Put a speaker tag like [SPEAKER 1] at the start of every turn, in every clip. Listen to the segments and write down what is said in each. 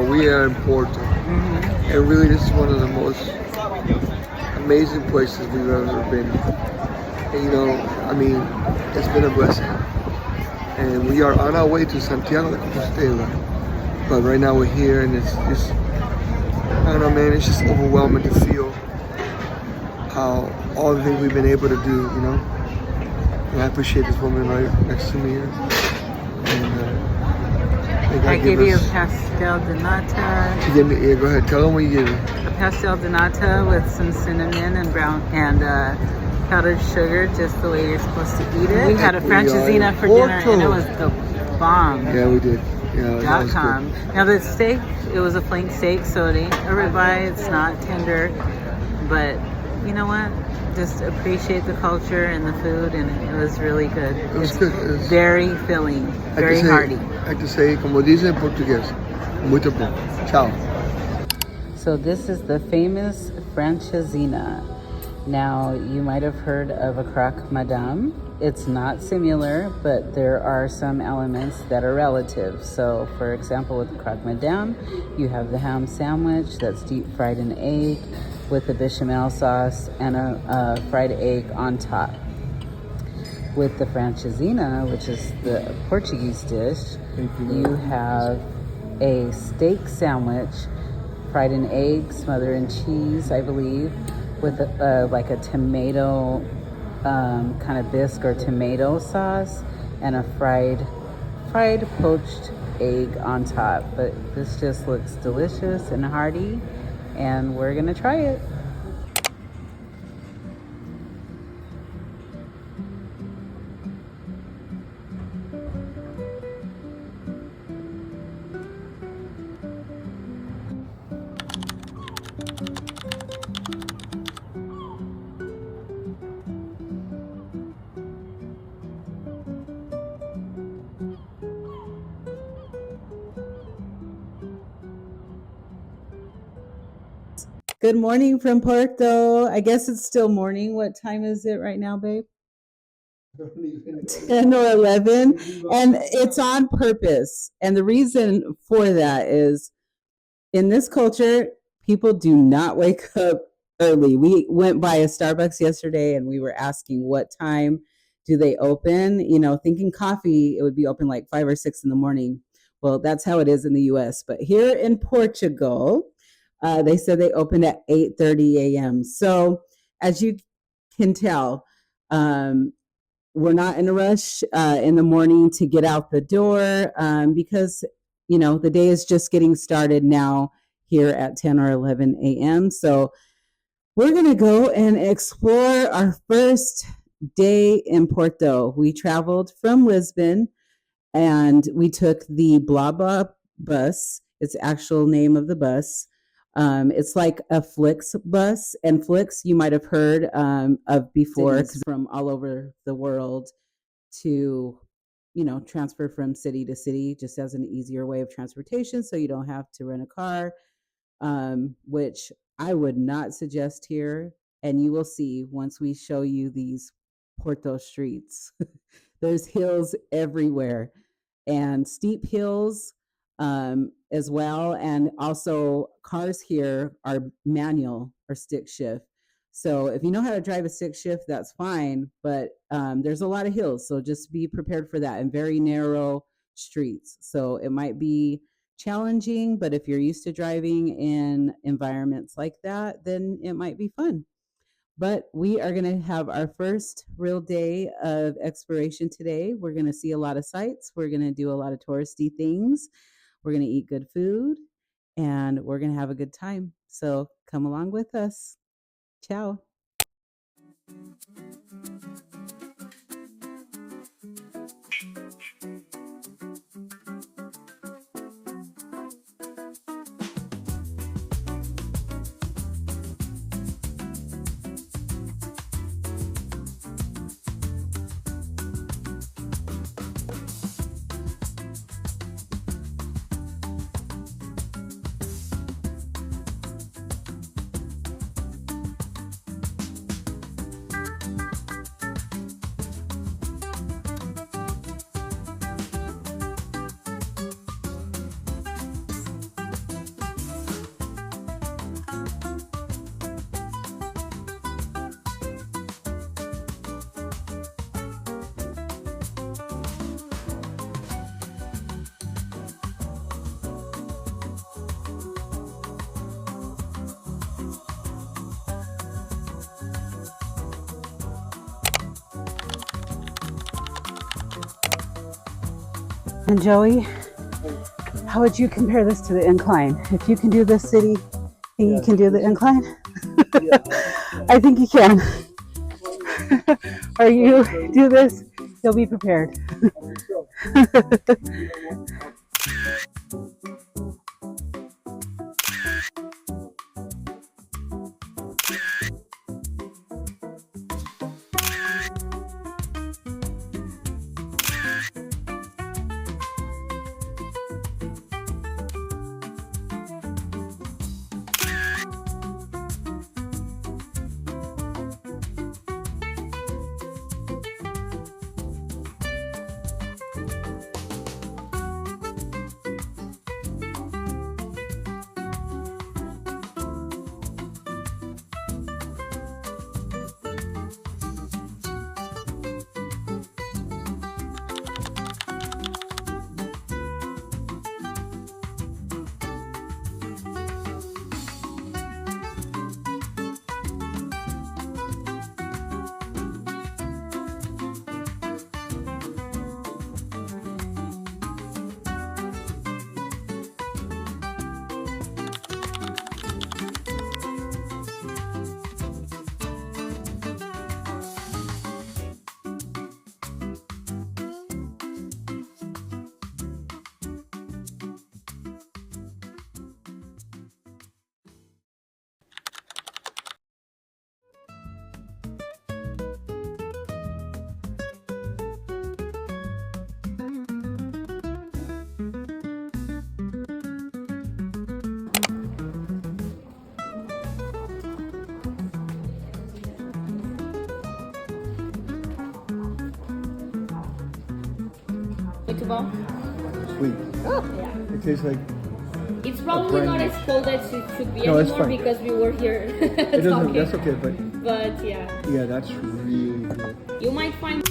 [SPEAKER 1] we are in Porto, and really this is one of the most amazing places we've ever been. And, you know, I mean, it's been a blessing. And we are on our way to Santiago de Compostela, but right now we're here, and it's just, I don't know, man, it's just overwhelming to feel how all the things we've been able to do, you know. And I appreciate this woman right next to me here. And
[SPEAKER 2] I gave you a pastel de nata.
[SPEAKER 1] She gave me, yeah, go ahead, tell them what you gave me.
[SPEAKER 2] A pastel de nata with some cinnamon and brown and powdered sugar, just the way you're supposed to eat it. We had a Francesina for dinner, and it was the bomb.
[SPEAKER 1] Yeah, we did. Yeah, that was
[SPEAKER 2] .com.
[SPEAKER 1] good.
[SPEAKER 2] Now the steak, it was a flank steak, so it ain't a ribeye. It's not tender, but you know what? Just appreciate the culture and the food, and it was really good.
[SPEAKER 1] It was good. It was
[SPEAKER 2] very filling, very hearty.
[SPEAKER 1] I have to say, como dice en portugués, muito bom. Ciao.
[SPEAKER 2] So this is the famous Francesina. Now, you might have heard of a croque madame. It's not similar, but there are some elements that are relative. So, for example, with the croque madame, you have the ham sandwich that's deep fried in egg with a bechamel sauce and a fried egg on top. With the Francesina, which is the Portuguese dish, you have a steak sandwich fried in egg, smothered in cheese, I believe, with like a tomato kind of bisque or tomato sauce, and a fried poached egg on top. But this just looks delicious and hearty, and we're gonna try it. Good morning from Porto. I guess it's still morning. What time is it right now, babe? 10 or 11. And it's on purpose. And the reason for that is in this culture, people do not wake up early. We went by a Starbucks yesterday and we were asking what time do they open, you know, thinking coffee, it would be open like 5 or 6 in the morning. Well, that's how it is in the US. But here in Portugal, they said they opened at 8:30 a.m. So as you can tell, we're not in a rush in the morning to get out the door because, you know, the day is just getting started now here at 10 or 11 a.m. So we're going to go and explore our first day in Porto. We traveled from Lisbon and we took the Blabla bus. It's the actual name of the bus. It's like a Flixbus, and Flix you might have heard of before, because from all over the world to, you know, transfer from city to city, just as an easier way of transportation, so you don't have to rent a car, which I would not suggest here. And you will see once we show you these Porto streets. There's hills everywhere and steep hills as well, and also cars here are manual or stick shift. So if you know how to drive a stick shift, that's fine, but there's a lot of hills, so just be prepared for that, and very narrow streets. So it might be challenging, but if you're used to driving in environments like that, then it might be fun. But we are going to have our first real day of exploration today. We're going to see a lot of sights. We're going to do a lot of touristy things. We're going to eat good food, and we're going to have a good time. So come along with us. Ciao. And Joey, how would you compare this to the incline? If you can do this city, think you can do the incline? I think you can. Or you do this, you'll be prepared.
[SPEAKER 3] Portugal?
[SPEAKER 1] Sweet.
[SPEAKER 3] Oh, yeah.
[SPEAKER 1] It tastes like.
[SPEAKER 3] It's probably not as cold as it should be
[SPEAKER 1] No, it's
[SPEAKER 3] anymore
[SPEAKER 1] fine.
[SPEAKER 3] because we were here
[SPEAKER 1] It doesn't.
[SPEAKER 3] talking.
[SPEAKER 1] That's okay, but
[SPEAKER 3] But yeah,
[SPEAKER 1] yeah, that's really good.
[SPEAKER 3] you might find.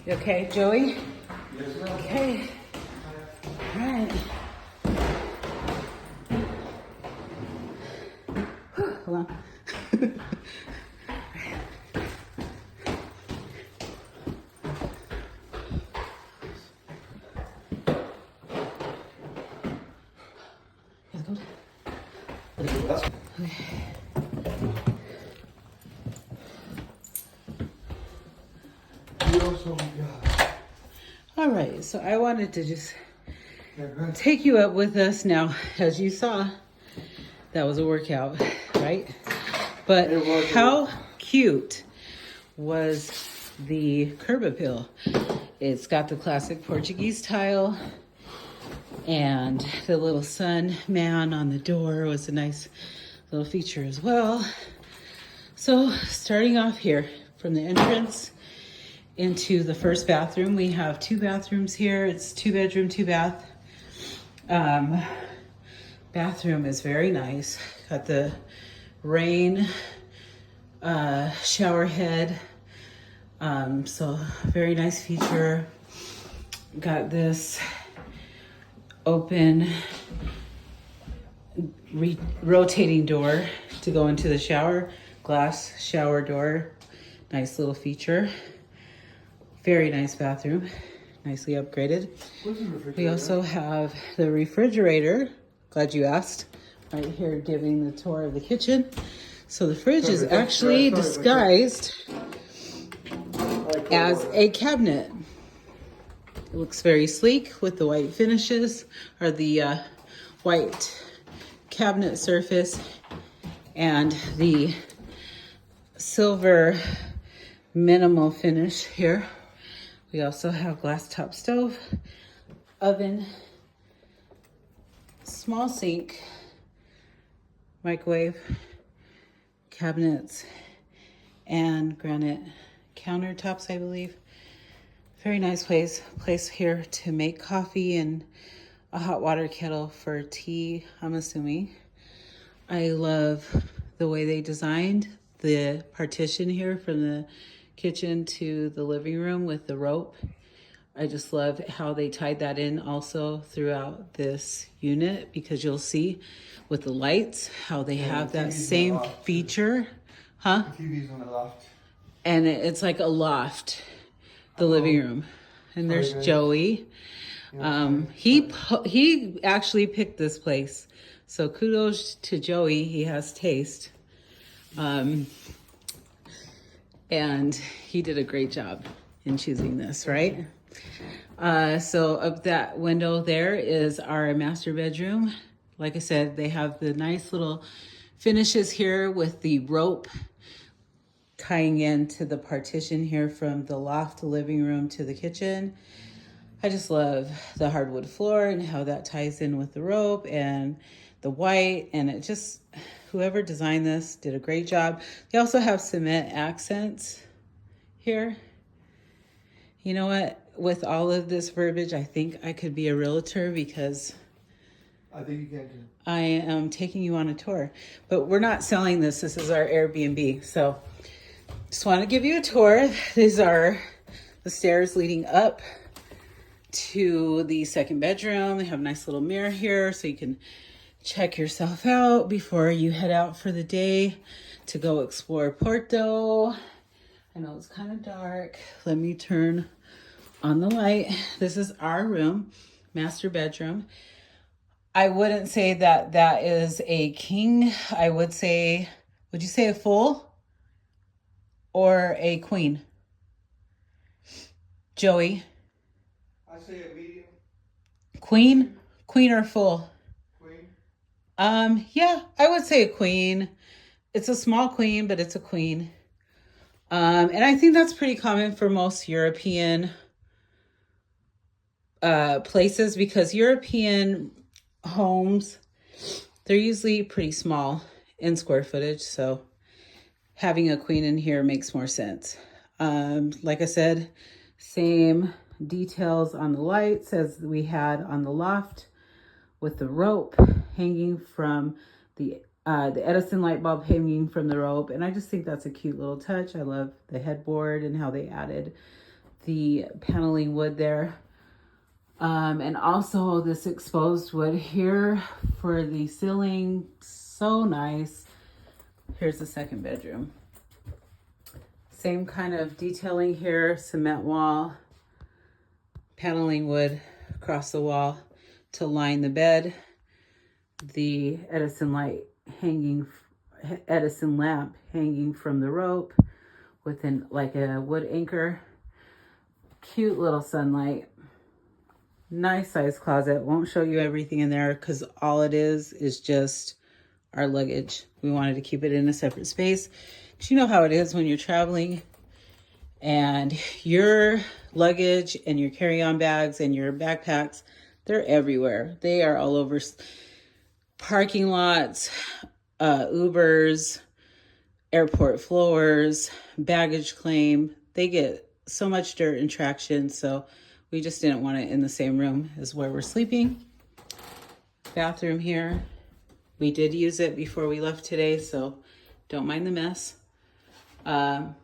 [SPEAKER 2] You okay, Joey? Yes, ma'am. Okay. All right. Hold on. All right, so I wanted to just take you up with us now. As you saw, that was a workout, right? But how cute was the curb appeal? It's got the classic Portuguese tile, and the little sun man on the door was a nice little feature as well. So starting off here from the entrance into the first bathroom, we have 2 bathrooms here. It's 2 bedroom, 2 bath. Bathroom is very nice. Got the rain shower head. So very nice feature. Got this open rotating door to go into the shower, glass shower door. Nice little feature. Very nice bathroom, nicely upgraded. We also have the refrigerator. Glad you asked. Right here, giving the tour of the kitchen. So the fridge is actually disguised as a cabinet. It looks very sleek with the white finishes, or the white cabinet surface, and the silver minimal finish here. We also have glass top stove, oven, small sink, microwave, cabinets, and granite countertops, I believe. Very nice place here to make coffee, and a hot water kettle for tea, I'm assuming. I love the way they designed the partition here from the kitchen to the living room with the rope. I just love how they tied that in also throughout this unit, because you'll see with the lights how they have that same feature. Huh?
[SPEAKER 1] The TV's in the loft.
[SPEAKER 2] And it's like a loft, the living room. And there's Joey. He actually picked this place. So kudos to Joey, he has taste. And he did a great job in choosing this, right? So up that window there is our master bedroom. Like I said, they have the nice little finishes here with the rope tying into the partition here from the loft to living room to the kitchen. I just love the hardwood floor and how that ties in with the rope and the white, and it just, whoever designed this did a great job. They also have cement accents here. You know what? With all of this verbiage, I think I could be a realtor, because
[SPEAKER 1] I think you can do.
[SPEAKER 2] I am taking you on a tour. But we're not selling this. This is our Airbnb. So just want to give you a tour. These are the stairs leading up to the second bedroom. They have a nice little mirror here so you can check yourself out before you head out for the day to go explore Porto. I know it's kind of dark. Let me turn on the light. This is our room, master bedroom. I wouldn't say that that is a king. I would say, would you say a full or a queen? Joey?
[SPEAKER 1] I say a medium.
[SPEAKER 2] Queen? Queen or full?
[SPEAKER 1] Queen.
[SPEAKER 2] Yeah, I would say a queen. It's a small queen, but it's a queen. And I think that's pretty common for most European places, because European homes, they're usually pretty small in square footage. So having a queen in here makes more sense. Like I said, same details on the lights as we had on the loft, with the rope hanging from the Edison light bulb hanging from the rope. And I just think that's a cute little touch. I love the headboard and how they added the paneling wood there. And also this exposed wood here for the ceiling. So nice. Here's the second bedroom. Same kind of detailing here, cement wall, paneling wood across the wall to line the bed. The Edison lamp hanging from the rope with like a wood anchor. Cute little sunlight. Nice size closet. Won't show you everything in there because all it is just our luggage. We wanted to keep it in a separate space. Because you know how it is when you're traveling and your luggage and your carry-on bags and your backpacks, they're everywhere. They are all over parking lots, Ubers, airport floors, baggage claim. They get so much dirt and traction, so we just didn't want it in the same room as where we're sleeping. Bathroom here. We did use it before we left today, so don't mind the mess.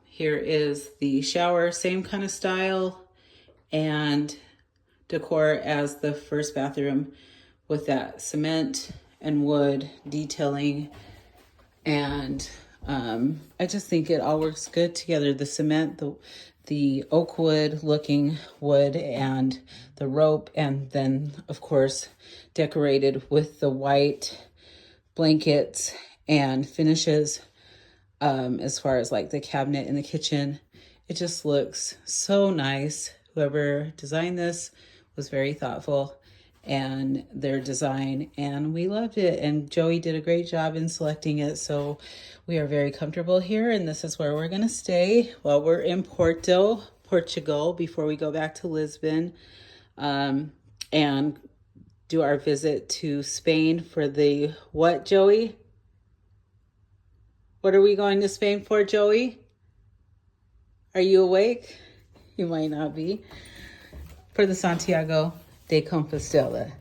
[SPEAKER 2] Here is the shower, same kind of style and decor as the first bathroom, with that cement and wood detailing. And I just think it all works good together. The cement, the oak wood looking wood, and the rope, and then of course decorated with the white blankets and finishes. As far as like the cabinet in the kitchen, it just looks so nice. Whoever designed this was very thoughtful and their design, and we loved it. And Joey did a great job in selecting it. So we are very comfortable here, and this is where we're gonna stay while we're in Porto, Portugal, before we go back to Lisbon, and do our visit to Spain for the what, Joey? What are we going to Spain for, Joey? Are you awake? You might not be. For the Santiago de Compostela.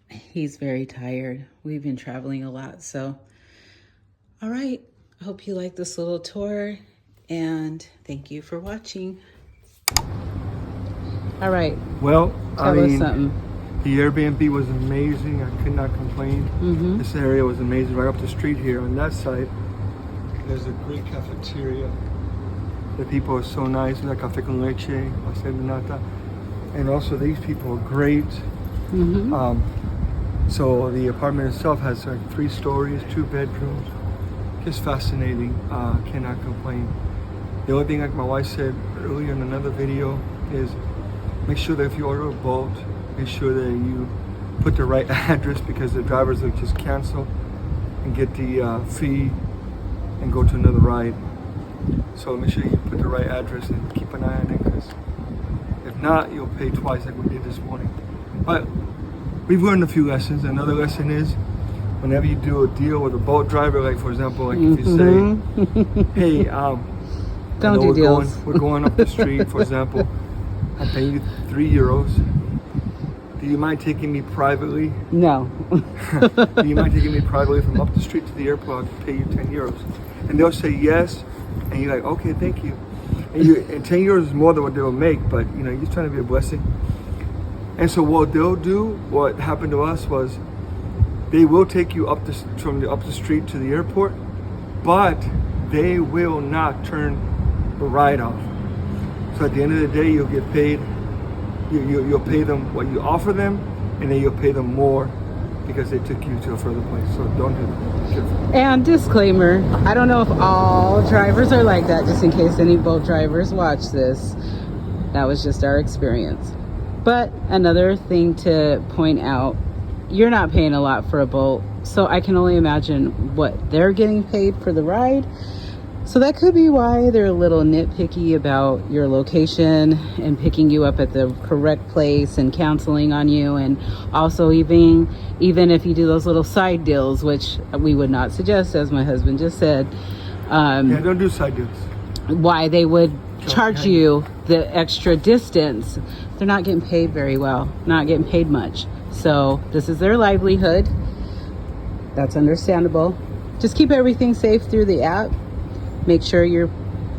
[SPEAKER 2] He's very tired. We've been traveling a lot, so. All right, I hope you like this little tour, and thank you for watching. All right.
[SPEAKER 1] Well,
[SPEAKER 2] Tell us something.
[SPEAKER 1] The Airbnb was amazing. I could not complain. This area was amazing. Right up the street here on that side, there's a great cafeteria. The people are so nice. La café con leche, pastel de nata. And also these people are great. So the apartment itself has like 3 stories, 2 bedrooms. Just fascinating. Cannot complain. The only thing, like my wife said earlier in another video, is make sure that if you order a boat, make sure that you put the right address, because the drivers will just cancel and get the fee and go to another ride. So make sure you put the right address and keep an eye on it, because if not, you'll pay twice like we did this morning. But we've learned a few lessons. Another lesson is, whenever you do a deal with a boat driver, like for example, like if you say, hey,
[SPEAKER 2] don't do deals.
[SPEAKER 1] We're going up the street, for example, I'm paying you €3. Do you mind taking me privately?
[SPEAKER 2] No.
[SPEAKER 1] Do you mind taking me privately from up the street to the airport? I'll pay you €10. And they'll say yes, and you're like, okay, thank you. And €10 is more than what they'll make, but you know, you're just trying to be a blessing. And so what they'll do, what happened to us was, they will take you from the street to the airport, but they will not turn the ride off. So at the end of the day, you'll get paid. You'll pay them what you offer them, and then you'll pay them more because they took you to a further place. So don't do that.
[SPEAKER 2] And disclaimer, I don't know if all drivers are like that, just in case any boat drivers watch this. That was just our experience. But another thing to point out, you're not paying a lot for a boat, so I can only imagine what they're getting paid for the ride. So that could be why they're a little nitpicky about your location and picking you up at the correct place and counseling on you. And also even if you do those little side deals, which we would not suggest, as my husband just said.
[SPEAKER 1] Yeah, don't do side deals.
[SPEAKER 2] Why they would charge you the extra distance. They're not getting paid very well, not getting paid much. So this is their livelihood. That's understandable. Just keep everything safe through the app. Make sure you're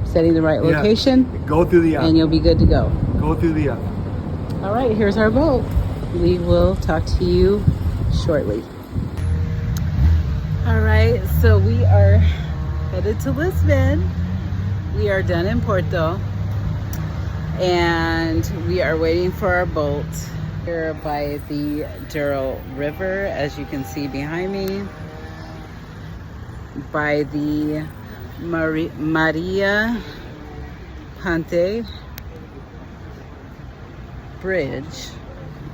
[SPEAKER 2] setting the right location.
[SPEAKER 1] Go through the app.
[SPEAKER 2] And you'll be good to go.
[SPEAKER 1] Go through the app.
[SPEAKER 2] All right, here's our boat. We will talk to you shortly. All right, so we are headed to Lisbon. We are done in Porto. And we are waiting for our boat here by the Douro River, as you can see behind me. By the Maria Ponte Bridge.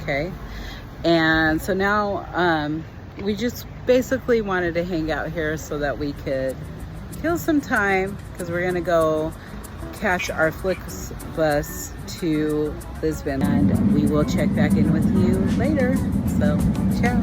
[SPEAKER 2] Okay, and so now we just basically wanted to hang out here so that we could kill some time, because we're gonna go catch our Flixbus to Lisbon, and we will check back in with you later. So ciao.